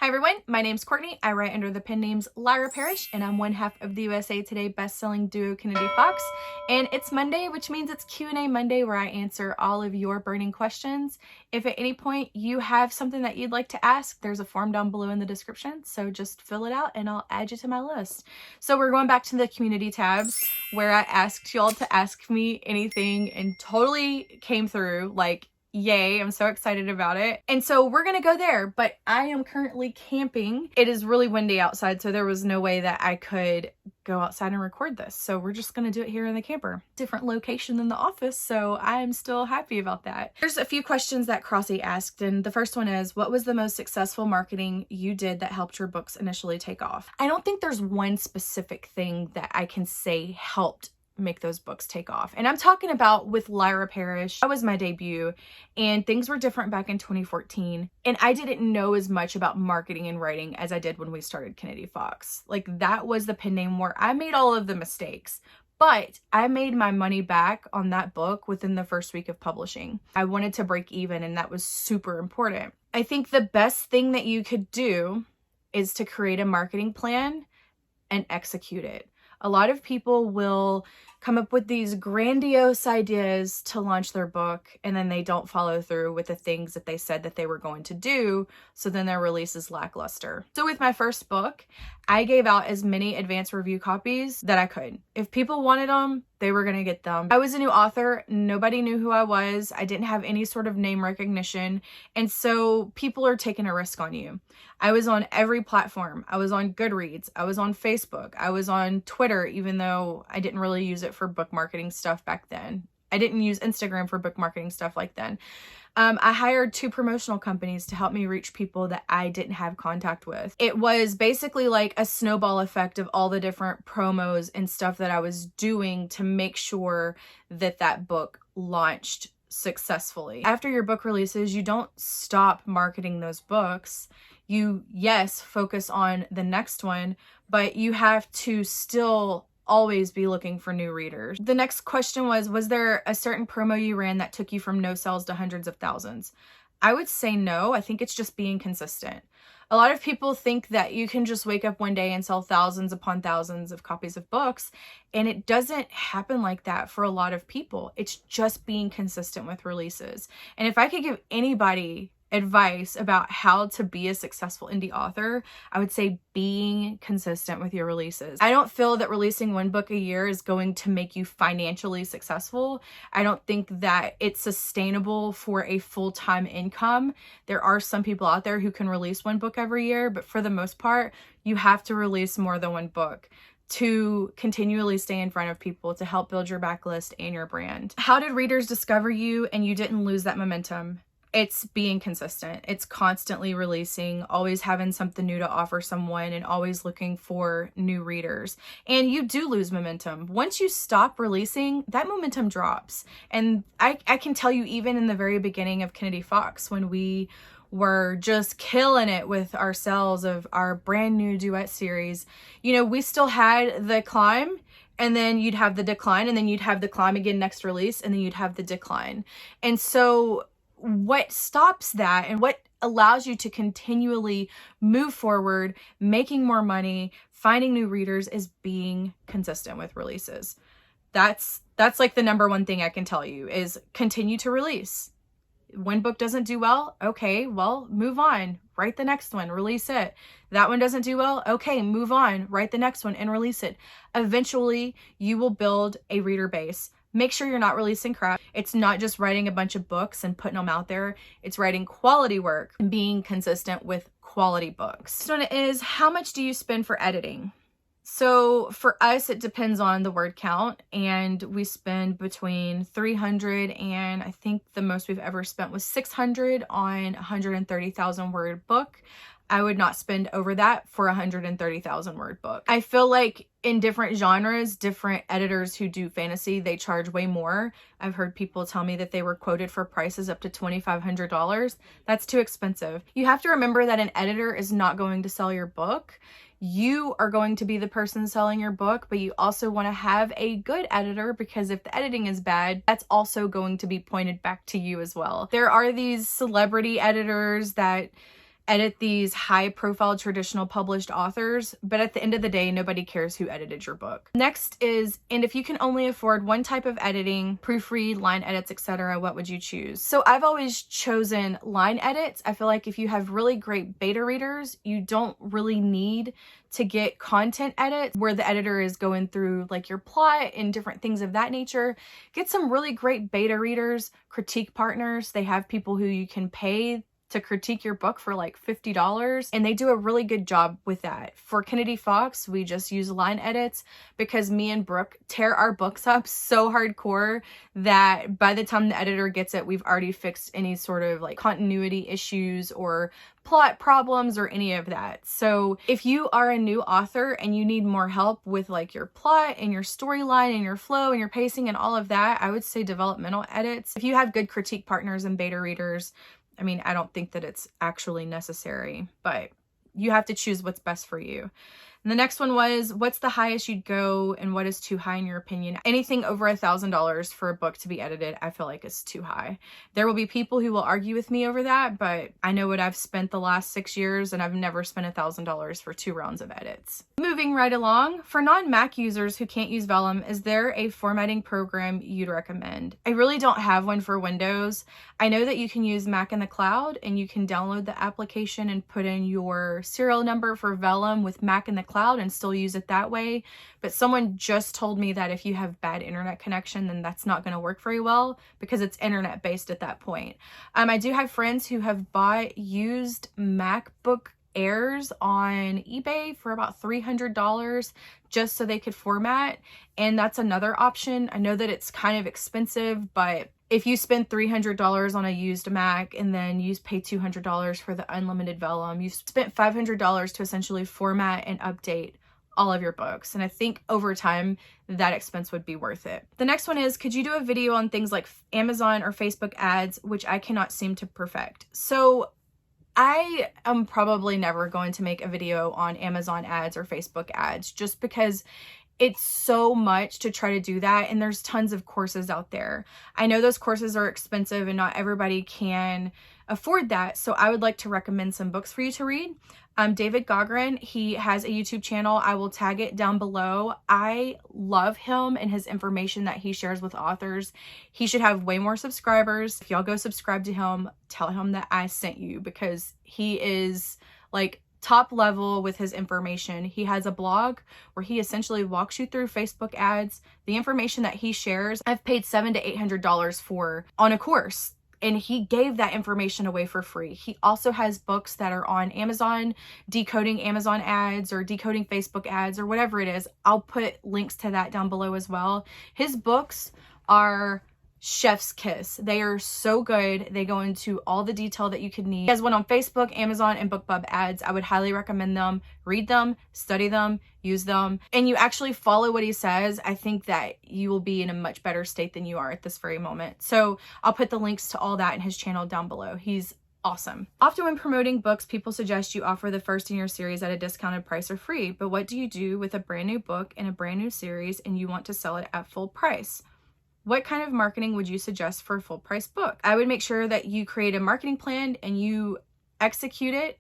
Hi everyone, my name's Courtney. I write under the pen names Lyra Parrish, and I'm one half of the USA Today best-selling duo Kennedy Fox. And it's Monday, which means it's Q&A Monday, where I answer all of your burning questions. If at any point you have something that you'd like to ask, there's a form down below in the description, so just fill it out and I'll add you to my list. So we're going back to the community tabs, where I asked y'all to ask me anything and totally came through. Like, yay, I'm so excited about it. And so we're gonna go there, but I am currently camping. It is really windy outside, so there was no way that I could go outside and record this. So we're just gonna do it here in the camper. Different location than the office, so I'm still happy about that. There's a few questions that Crossy asked, and the first one is, what was the most successful marketing you did that helped your books initially take off? I don't think there's one specific thing that I can say helped make those books take off. And I'm talking about with Lyra Parrish. That was my debut, and things were different back in 2014. And I didn't know as much about marketing and writing as I did when we started Kennedy Fox. Like, that was the pen name where I made all of the mistakes. But I made my money back on that book within the first week of publishing. I wanted to break even, and that was super important. I think the best thing that you could do is to create a marketing plan and execute it. A lot of people will come up with these grandiose ideas to launch their book, and then they don't follow through with the things that they said that they were going to do, so then their release is lackluster. So with my first book, I gave out as many advanced review copies that I could. If people wanted them, they were gonna get them. I was a new author. Nobody knew who I was. I didn't have any sort of name recognition, and so people are taking a risk on you. I was on every platform. I was on Goodreads. I was on Facebook. I was on Twitter, even though I didn't really use it for book marketing stuff back then. I didn't use Instagram for book marketing stuff like then. I hired 2 promotional companies to help me reach people that I didn't have contact with. It was basically like a snowball effect of all the different promos and stuff that I was doing to make sure that that book launched successfully. After your book releases, you don't stop marketing those books. You, yes, focus on the next one, but you have to still always be looking for new readers. The next question was there a certain promo you ran that took you from no sales to hundreds of thousands? I would say no. I think it's just being consistent. A lot of people think that you can just wake up one day and sell thousands upon thousands of copies of books, and it doesn't happen like that for a lot of people. It's just being consistent with releases. And if I could give anybody advice about how to be a successful indie author, I would say being consistent with your releases. I don't feel that releasing one book a year is going to make you financially successful. I don't think that it's sustainable for a full-time income. There are some people out there who can release one book every year, but for the most part, you have to release more than one book to continually stay in front of people, to help build your backlist and your brand. How did readers discover you and you didn't lose that momentum? It's being consistent. It's constantly releasing, always having something new to offer someone, and always looking for new readers. And you do lose momentum. Once you stop releasing, that momentum drops. And I can tell you, even in the very beginning of Kennedy Fox, when we were just killing it with our sales of our brand new duet series, you know, we still had the climb, and then you'd have the decline, and then you'd have the climb again next release, and then you'd have the decline. And so what stops that and what allows you to continually move forward, making more money, finding new readers, is being consistent with releases. That's like the number one thing I can tell you, is continue to release. One book doesn't do well, okay, well, move on, write the next one, release it. That one doesn't do well, okay, move on, write the next one and release it. Eventually, you will build a reader base. Make sure you're not releasing crap. It's not just writing a bunch of books and putting them out there. It's writing quality work and being consistent with quality books. This one is, how much do you spend for editing? So for us, it depends on the word count, and we spend between 300 and I think the most we've ever spent was 600 on a 130,000 word book. I would not spend over that for a 130,000 word book. I feel like in different genres, different editors who do fantasy, they charge way more. I've heard people tell me that they were quoted for prices up to $2,500. That's too expensive. You have to remember that an editor is not going to sell your book. You are going to be the person selling your book, but you also want to have a good editor, because if the editing is bad, that's also going to be pointed back to you as well. There are these celebrity editors that edit these high profile traditional published authors, but at the end of the day, nobody cares who edited your book. Next is, and if you can only afford one type of editing, proofread, line edits, etc., what would you choose? So I've always chosen line edits. I feel like if you have really great beta readers, you don't really need to get content edits where the editor is going through like your plot and different things of that nature. Get some really great beta readers, critique partners. They have people who you can pay to critique your book for like $50, and they do a really good job with that. For Kennedy Fox, we just use line edits because me and Brooke tear our books up so hardcore that by the time the editor gets it, we've already fixed any sort of like continuity issues or plot problems or any of that. So if you are a new author and you need more help with like your plot and your storyline and your flow and your pacing and all of that, I would say developmental edits. If you have good critique partners and beta readers, I mean, I don't think that it's actually necessary, but you have to choose what's best for you. And the next one was, what's the highest you'd go and what is too high in your opinion? Anything over $1,000 for a book to be edited, I feel like is too high. There will be people who will argue with me over that, but I know what I've spent the last 6 years and I've never spent $1,000 for 2 rounds of edits. Moving right along, for non-Mac users who can't use Vellum, is there a formatting program you'd recommend? I really don't have one for Windows. I know that you can use Mac in the cloud and you can download the application and put in your serial number for Vellum with Mac in the cloud and still use it that way. But someone just told me that if you have bad internet connection, then that's not going to work very well because it's internet based at that point. I do have friends who have bought used MacBook Airs on eBay for about $300 just so they could format, and that's another option. I know that it's kind of expensive, but if you spend $300 on a used Mac and then you pay $200 for the unlimited Vellum, you've spent $500 to essentially format and update all of your books. And I think over time, that expense would be worth it. The next one is, could you do a video on things like Amazon or Facebook ads, which I cannot seem to perfect? So I am probably never going to make a video on Amazon ads or Facebook ads just because it's so much to try to do that, and there's tons of courses out there. I know those courses are expensive and not everybody can afford that, so I would like to recommend some books for you to read. David Goghren, he has a YouTube channel. I will tag it down below. I love him and his information that he shares with authors. He should have way more subscribers. If y'all go subscribe to him, tell him that I sent you because he is like top level with his information. He has a blog where he essentially walks you through Facebook ads. The information that he shares, I've paid $700 to $800 for on a course, and he gave that information away for free. He also has books that are on Amazon, decoding Amazon ads or decoding Facebook ads or whatever it is. I'll put links to that down below as well. His books are chef's kiss. They are so good. They go into all the detail that you could need. He has one on Facebook, Amazon, and BookBub ads. I would highly recommend them. Read them, study them, use them, and you actually follow what he says. I think that you will be in a much better state than you are at this very moment. So I'll put the links to all that in his channel down below. He's awesome. Often when promoting books, people suggest you offer the first in your series at a discounted price or free, but what do you do with a brand new book in a brand new series and you want to sell it at full price? What kind of marketing would you suggest for a full price book? I would make sure that you create a marketing plan and you execute it.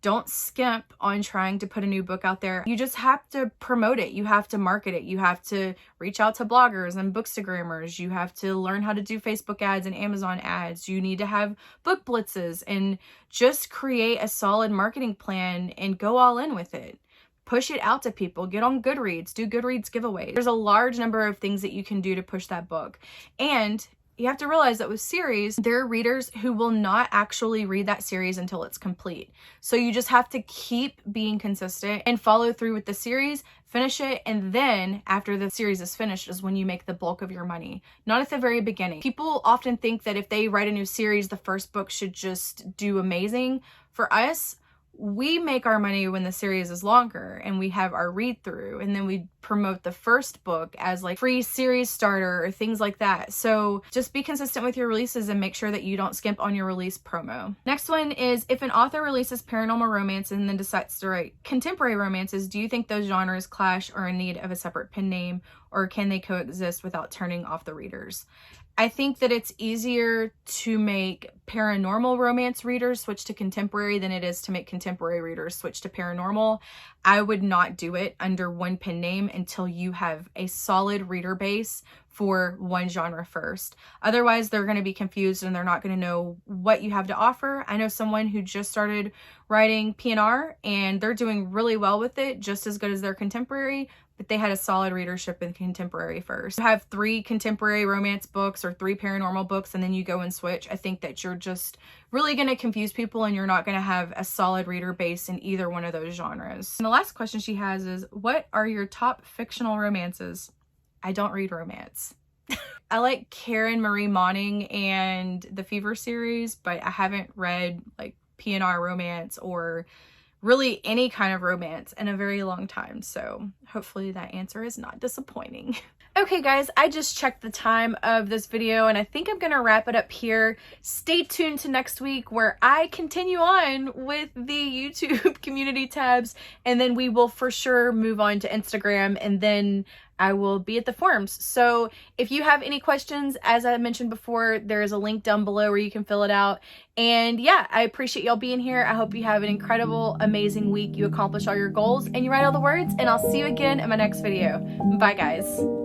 Don't skimp on trying to put a new book out there. You just have to promote it. You have to market it. You have to reach out to bloggers and bookstagrammers. You have to learn how to do Facebook ads and Amazon ads. You need to have book blitzes and just create a solid marketing plan and go all in with it. Push it out to people. Get on Goodreads. Do Goodreads giveaways. There's a large number of things that you can do to push that book. And you have to realize that with series, there are readers who will not actually read that series until it's complete. So you just have to keep being consistent and follow through with the series, finish it, and then after the series is finished is when you make the bulk of your money. Not at the very beginning. People often think that if they write a new series, the first book should just do amazing. For us, we make our money when the series is longer and we have our read through, and then we promote the first book as like free series starter or things like that. So just be consistent with your releases and make sure that you don't skimp on your release promo. Next one is, if an author releases paranormal romance and then decides to write contemporary romances, do you think those genres clash or are in need of a separate pen name, or can they coexist without turning off the readers? I think that it's easier to make paranormal romance readers switch to contemporary than it is to make contemporary readers switch to paranormal. I would not do it under one pen name until you have a solid reader base for one genre first. Otherwise, they're going to be confused and they're not going to know what you have to offer. I know someone who just started writing PNR and they're doing really well with it, just as good as their contemporary, but they had a solid readership in contemporary first. You have 3 contemporary romance books or 3 paranormal books and then you go and switch. I think that you're just really going to confuse people and you're not going to have a solid reader base in either one of those genres. And the last question she has is, what are your top fictional romances? I don't read romance. I like Karen Marie Moning and the Fever series, but I haven't read like PNR romance or really any kind of romance in a very long time. So hopefully that answer is not disappointing. Okay guys, I just checked the time of this video and I think I'm gonna wrap it up here. Stay tuned to next week where I continue on with the YouTube community tabs, and then we will for sure move on to Instagram, and then I will be at the forums. So if you have any questions, as I mentioned before, there is a link down below where you can fill it out. And yeah, I appreciate y'all being here. I hope you have an incredible, amazing week. You accomplish all your goals and you write all the words, and I'll see you again in my next video. Bye guys.